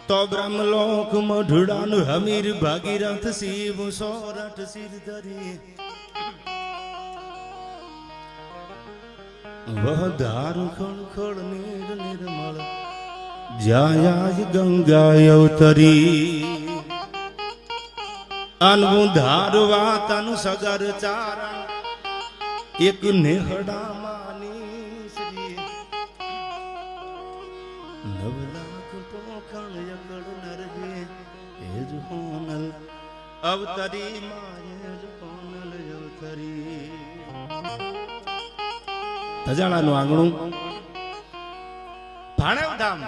તો બ્રહ્મલોક મઢડાનું હમીર ભાગીરથ શિવ સોરઠ સિર ધરી વહધાર ખણખણ નીર નિર્મળ જાયા ગંગા અવતરી અનવું ધારવા તન સગર ચારા એક નેહડા માની શ્રી નવલાખ પોખણ યકડ નરહે એજ હોનલ અવતરી માય જ હોનલ અવતરી. ધજાણાનું આંગણું ભાણેવ ધામ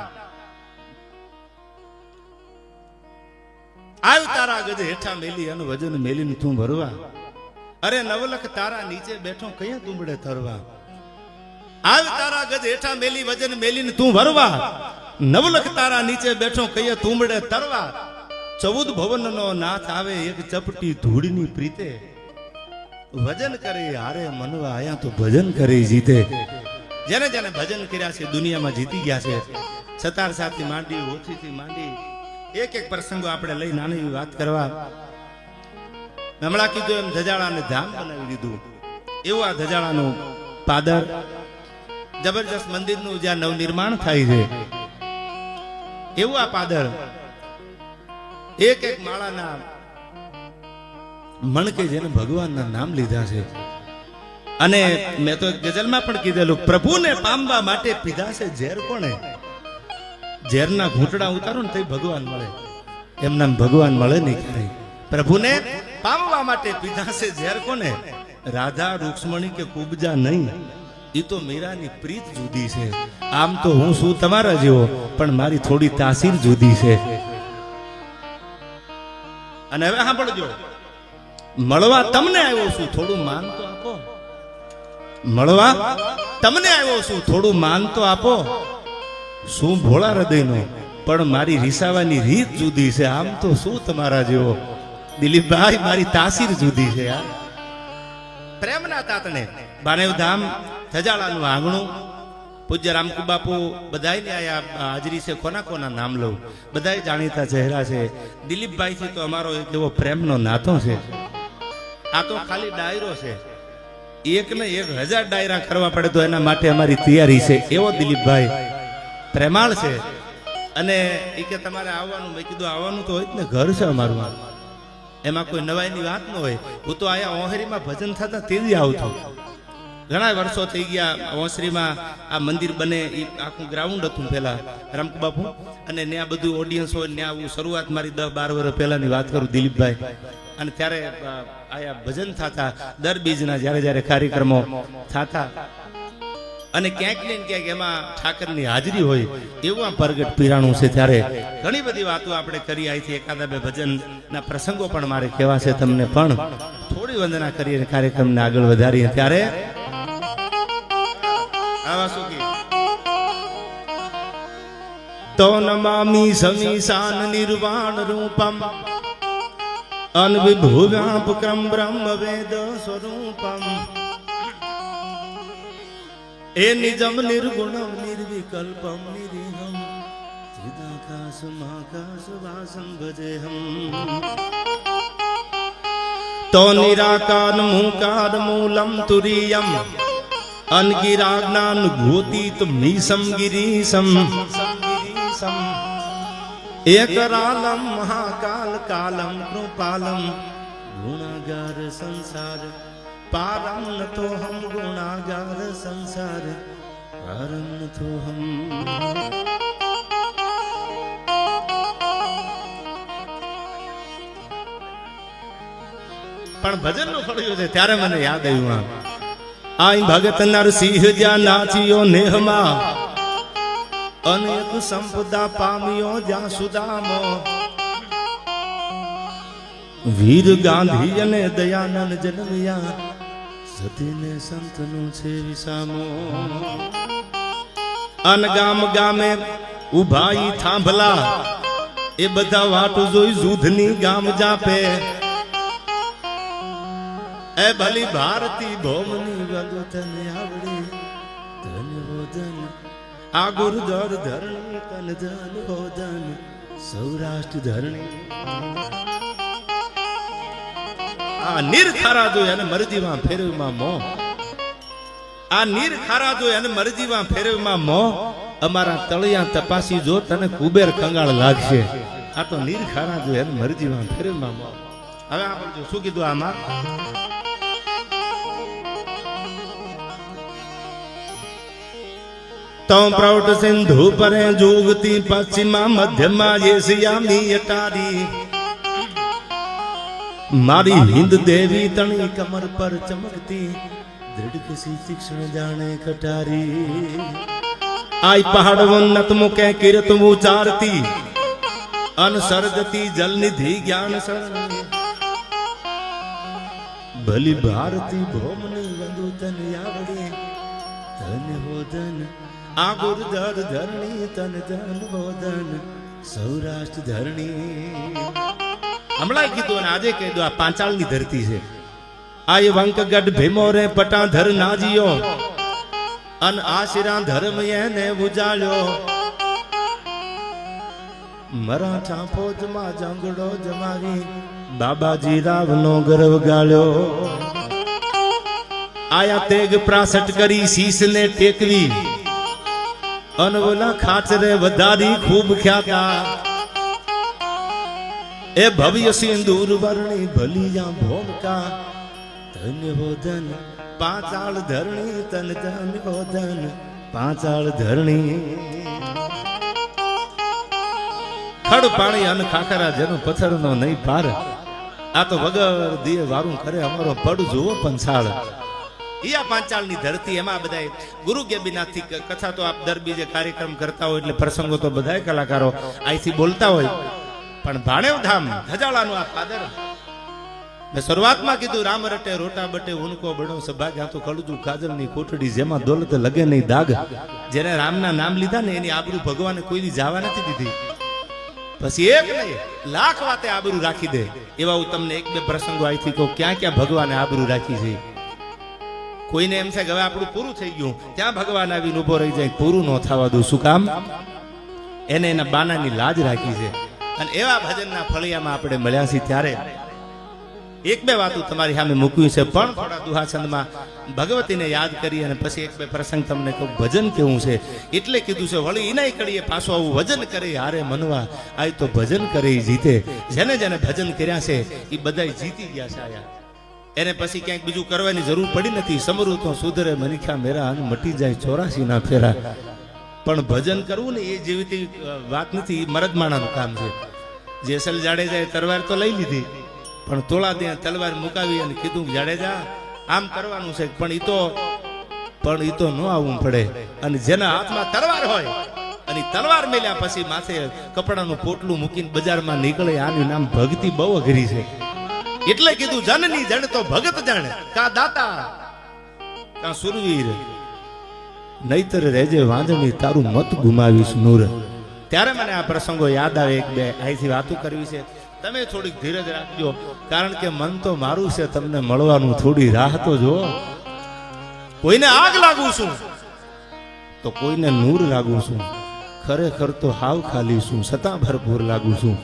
આવ તારા ગજ હેઠા મેલી અને વજન મેલીને તું ભરવા. અરે નવલખ તારા નીચે બેઠો કયા તુંબડે તરવા. આવ તારા ગજ હેઠા મેલી વજન મેલીને તું ભરવા. નવલખ તારા નીચે બેઠો કયા તુંબડે તરવા. 14 ભવનનો નાથ આવે એક ચપટી ધૂળની પ્રીતે. વજન કરે હારે મનવા આયા તો ભજન કરે જીતે. જેને જેને ભજન કર્યા છે દુનિયામાં જીતી ગયા છે. સતાર સાથી માંડી ઓછીથી માંડી એક એક પ્રસંગો આપણે લઈ નાની વાત કરવા. હમણાં કીધું એમ ધજાળાને ધામ બનાવી દીધું. એવું આ ધજાળાનું પાદર જબરજસ્ત મંદિરનું જ્યાં નવનિર્માણ થાય છે એવું આ પાદર એક એક માળાના મણકે જેને ભગવાનના નામ લીધા છે. અને મેં તો ગઝલમાં પણ કીધેલું પ્રભુને પામવા માટે પીધા છે ઝેર કોણે. ઝેરના ઘૂંટડા ઉતારો ને તો ભગવાન મળે. એમના ભગવાન મળે નહીં ક્યારેય. પ્રભુને પામવા માટે પીધા છે ઝેર કોને. રાધા રૂક્ષ્મણી કે કુબજા નહીં. એ તો મીરાની પ્રીત જુદી છે. આમ તો હું શું તમારા જેવો પણ મારી થોડી તાસીર જુદી છે. અને હવે સાંભળજો, મળવા તમને આવ્યો છું થોડું માન તો આપો. મળવા તમને આવ્યો છું થોડું માન તો આપો. શું ભોળા હૃદયનો પણ મારી રીસાવાની રીત જુદી છે. આમ તો શું તમારા જેવો દિલીપભાઈ મારી તાસીર જુદી છે યાર. પ્રેમના તાતણે ભાણેવ ધામ ધજાળાનું આંગણું પૂજ્ય રામકુ બાપુ બધાયને આયા હાજરી છે. કોના કોના નામ લઉં, બધાય જાણીતા ચહેરા છે. દિલીપભાઈ થી તો અમારો એક એવો પ્રેમનો નાતો છે. આ તો ખાલી ડાયરો છે. 1 ને 1000 ડાયરા કરવા પડે તો એના માટે અમારી તૈયારી છે. એવો દિલીપભાઈ પ્રેમાળ છે. અને એ કે તમારે આવવાનું. મેં કીધું આવવાનું તો હોય જ ને, ઘર છે અમારું. એમાં કોઈ નવાઈની વાત ન હોય. હું તો આયા ઓહરીમાં ભજન થતા તેજી આવતો. ઘણા વર્ષો થઈ ગયા. ઓસરીમાં આ મંદિર બને એ આખું ગ્રાઉન્ડ હતું પેલા રામકુ બાપુ. અને ત્યાં બધું ઓડિયન્સ હોય. ત્યાં હું શરૂઆત મારી 10-12 વર્ષ પહેલાની વાત કરું દિલીપભાઈ. અને ત્યારે આયા ભજન થતા દર બીજના જ્યારે જ્યારે કાર્યક્રમો થતા. અને ક્યાંક ને ક્યાંક એમાં ઠાકરની હાજરી હોય એવું આ પ્રગટ પીરાણું છે. ત્યારે ઘણી બધી વાતો આપણે કરી અહીંથી એકાદા 2 ભજનના પ્રસંગો પણ મારે કહેવા છે તમને. પણ થોડી વંદના કરીને કાર્યક્રમને આગળ વધારીએ. ત્યારે આવા શું કે તો નમામી સમીશાન નિર્વાણ રૂપમ અનવિભુવ્યાપકમ બ્રહ્મ વેદ સ્વરૂપમ એ નિજમ નિર્ગુણમ નિર્વિકલ્પમ નિરીહમ ચિદાકાશમાકાશ વાસમ ભજેહમ. તો નિરાકાર મૂકાર મૂલમ તુરીયમ અનગિરાજ્ઞાન ભૂતિત મીસમ ગિરીશમ એકરાલમ મહાકાલ કાલમ કૃપાલમ ગુણાગાર સંસાર પારમ તો હમ ગુણાગાર સંસાર પારમ તો હમ. પણ ભજન નું ફળ્યું છે ત્યારે મને યાદ આવ્યું. આઈ ભગત નરસિંહ જ્યાં નાચ્યો નેહમાં અનેક સંપદા પામ્યો જ્યાં સુદામો. વીર ગાંધી અને દયાનંદ જન્મ્યા સતીને સંતનો છે વિસામો. અન ગામ ગામે ઉભાઈ થાંભલા એ બધા વાટું જોઈ જૂધની ગામ જાપે. એ ભલી ભારતી ભોમની વગો તને આવડી ધન હોદન આ ગુરુદર ધરણી કન ધન હોદન સૌરાષ્ટ્ર ધરણી આ નીર ખારા જોઈ અને મરજીમાં ફેરવીમાં મોહ આ નીર ખારા જોઈ અને મરજીમાં ફેરવીમાં મોહ અમારા તળિયા તપાસી જો તને કુબેર કંગાળ લાગશે આ તો નીર ખારા જોઈ અને મરજીમાં ફેરવીમાં મોહ હવે આપણે શું કીધું આમાં તો પ્રૌઢ સિંધુ પરે જોગતી પશ્ચિમા મધ્યમાં એશિયાની અટારી મારી હિન્દ દેવી તણી કમર પર ચમકતી દૃઢ કિસી તીક્ષ્ણ જાણે કટારી આઈ પહાડ ઉન્નત મુકે કીર્ત ઉચારતી અનસર્ગતી જલ નિધિ જ્ઞાન સરણી ભલી ભારતી ભોમની વંદુ તન આવડે ધન હોદન આ ગુરધર ધરણી તન ધન હોદન સૌરાષ્ટ્ર ધરણી હમણાં કીધું અને આજે કહી દો આ પાંચાળની ધરતી છે આ વંકગઢ ભીમો રે પટાધર નાજીયો અન આશિરા ધર્મ એને ઉજાળ્યો મરાઠા ફોજમાં જંગડો જમાવી બાબાજી રાવનો ગર્વ ગાળ્યો આયા તેગ પ્રાસટ કરી શીશ ને ટેકવી અનવલા ખાચરે વધારી ખૂબ ખ્યાતા એ ભવ્ય સિંદૂર વર્ણી ભલિયા ભોમકા ધન્ય હોદન પાંચાળ ધરણી તન ધન્ય હોદન પાંચાળ ધરણી ખડ પાણી અન ખાખરા જેનો પથ્થરનો નહીં પાર આ તો વગર દિયે વારું કરે અમારો પડ જુઓ પંચાળ ઈયા પાંચાળની ધરતી એમાં બધાય ગુરુ ગેબીનાથથી કથા તો આપ દર બીજે કાર્યક્રમ કરતા હોય એટલે પ્રસંગો તો બધાય કલાકારો અહીંથી બોલતા હોય પણ ભાણેવ ધામ ધજાળાનું આ પાદર મેં શરૂઆતમાં કીધું રામ રટે રોટા બટે ઉનકો બડો સભાગ્યા તો કળજુ કાજલની કોટડી જેમાં દોલત લગે નહીં દાગ જેને રામના નામ લીધા ને એની આબરૂ ભગવાને કોઈની જાવા નથી દીધી પછી એક નહીં લાખ વાતે આબરૂ રાખી દે એવા હું તમને એક બે પ્રસંગો અહીંથી કહું ક્યાં ક્યાં ભગવાને આબરૂ રાખી છે કોઈને એમ છે કે હવે આપણું પૂરું થઈ ગયું ત્યાં ભગવાન આવીને ઉભો રહી જાય પૂરું ન થવા દઉં શું કામ એને એના બાનાની લાજ રાખી છે અને એવા ભજનના ફળિયામાં આપણે મળ્યા છીએ ત્યારે એક બે વાતો તમારી સામે મૂકવી છે પણ થોડા દુહાછંદમાં ભગવતીને યાદ કરી અને પછી એક બે પ્રસંગ તમને કહું ભજન કેવું છે એટલે કીધું છે વળી ઇનાય કડીએ પાછો આવું વજન કરે હારે મનવા આય તો ભજન કરે જીતે જેને જેને ભજન કર્યા છે એ બધાય જીતી ગયા છે આયા એને પછી ક્યાંક બીજું કરવાની જરૂર પડી નથી સમરૂ તો સુધરે મનીખા મેરા અને મટી જાય 84 ના ફેરા પણ ભજન કરવું ને એ જેવી વાત નથી મરદ માણાનું કામ છે જેસલ જાડેજાએ તલવાર તો લઈ લીધી પણ તોળા ત્યાં તલવાર મુકાવી અને કીધું જાડેજા આમ કરવાનું છે પણ ઈ તો ન આવવું પડે અને જેના હાથમાં તલવાર હોય અને તલવાર મેલ્યા પછી માથે કપડાનું પોટલું મૂકીને બજારમાં નીકળે આનું નામ ભક્તિ બહુ અઘરી છે એટલે કીધું જનની જણ તો ભગત જાણે કા દાતા કા સુરવીર નહીતર રેજે વાંધણી તારું મત ગુમાવીશ નૂર ત્યારે મને આ પ્રસંગો યાદ આવે એક બે અહીંથી વાતો કરવી છે તમે થોડીક ધીરજ રાખજો કારણ કે મન તો મારું છે તમને મળવાનું થોડી રાહ તો જો કોઈને આગ લાગુ છું તો કોઈને નૂર લાગુ છું ખરેખર તો હાવ ખાલી છું છતાં ભરપૂર લાગુ છું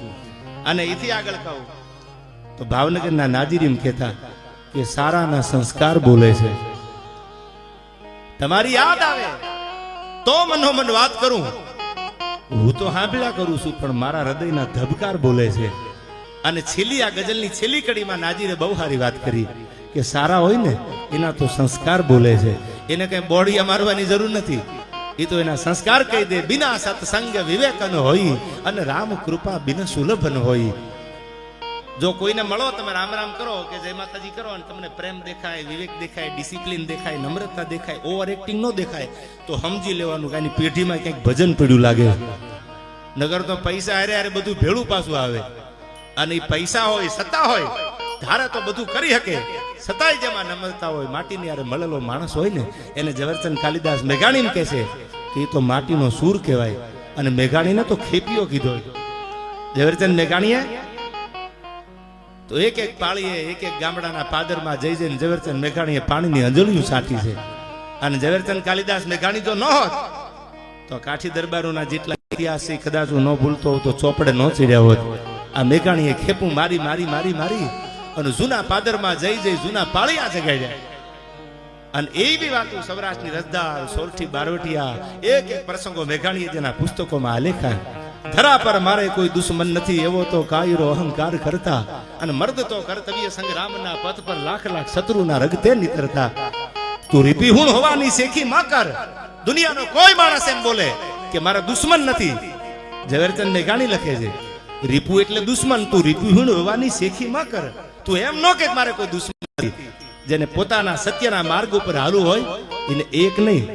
અને એથી આગળ કહું તો ભાવનગરના નાજીરીમ કહેતા કે સારાના સંસ્કાર બોલે છે તમારી યાદ આવે તો મનોમન વાત કરું હું તો સાંભળ્યા કરું છું પણ મારા હૃદયના ધબકાર બોલે છે અને છેલ્લી આ ગઝલની છેલ્લી કડીમાં નાજીરે બહુ સારી વાત કરી કે સારા હોય ને એના તો સંસ્કાર બોલે છે એને કઈ બોડિયા મારવાની જરૂર નથી એ તો એના સંસ્કાર કહી દે બિના સત્સંગ વિવેકન હોય અને રામ કૃપા બિના સુલભન હોય જો કોઈને મળો તમે રામ રામ કરો કે જય માતાજી કરો અને તમને પ્રેમ દેખાય વિવેક દેખાય ડિસિપ્લિન દેખાય નમ્રતા દેખાય ઓવર એક્ટિંગ ન દેખાય તો સમજી લેવાનું કે આની પેઢીમાં ક્યાંક ભજન પડ્યું લાગે નગર તો પૈસા હારે હારે બધું ભેળું પાછું આવે અને પૈસા હોય સત્તા હોય ધારે તો બધું કરી શકે છતાંય જેમાં નમ્રતા હોય માટીની હારે મળેલો માણસ હોય ને એને ઝવેરચંદ કાલિદાસ મેઘાણીને કહે છે કે એ તો માટીનો સૂર કહેવાય અને મેઘાણીને તો ખેપીઓ કીધો ઝવેરચંદ મેઘાણીએ તો એક એક પાળીએ એક એક ગામડાના પાદરમાં જઈ જઈને ઝવેરચંદ મેઘાણીએ પાણીની અંજળીઓ છાંટી છે અને ઝવેરચંદ કાલિદાસ મેઘાણી જો ન હોત તો કાઠી દરબારોના જેટલા ઇતિહાસ કદાચ હું ન ભૂલતો હોઉં તો ચોપડે ન ચડ્યા હોત. આ મેઘાણીએ ખેપું મારી મારી મારી મારી અને જૂના પાદરમાં જઈ જઈ જૂના પાળિયા જગાડ્યા. અને એવી વાતો સૌરાષ્ટ્રની રસદાર, સોરઠી, બારવટિયા, એક એક પ્રસંગો મેઘાણીએ જેના પુસ્તકોમાં આલેખાય. ધરા પર મારે કોઈ દુશ્મન નથી એવો તો કાયરો અહંકાર કરતા, અને મર્દ તો કર્તવ્ય સંગ્રામના પથ પર લાખ લાખ શત્રુના રગતે નીતરતા. તું રીપી હું હોવાની શેખી માં કર. દુનિયાનો કોઈ માણસ એમ બોલે કે મારા દુશ્મન નથી. ઝવેરચંદ મેઘાણી લખે છે રીપુ એટલે દુશ્મન, તું રીપી હું હોવાની શેખી માં કર. તું એમ ન કે મારે કોઈ દુશ્મન નથી. જેને પોતાના સત્યના માર્ગ ઉપર હાલવું હોય એને એક નહીં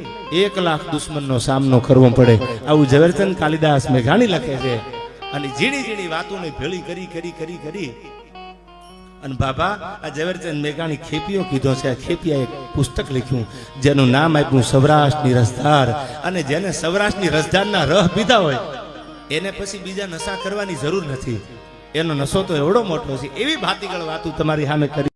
1 લાખ દુશ્મનનો સામનો કરવો પડે. આવું ઝવેરચંદ કાલિદાસ મેઘાણી લખે છે. અને ઝીણી ઝીણી વાતોને ભેળી કરી કરી કરી કરી અને બાબા આ ઝવેરચંદ મેઘાણી ખેપીઓ કીધો છે. આ ખેપિયા એક પુસ્તક લખ્યું જેનું નામ આપ્યું સૌરાષ્ટ્રની રસધાર. અને જેને સૌરાષ્ટ્રની રસધારના રહ પીધા હોય એને પછી બીજા નશા કરવાની જરૂર નથી. એનો નશો તો એવડો મોટો છે. એવી ભાતીગળ વાતો તમારી સામે કરી.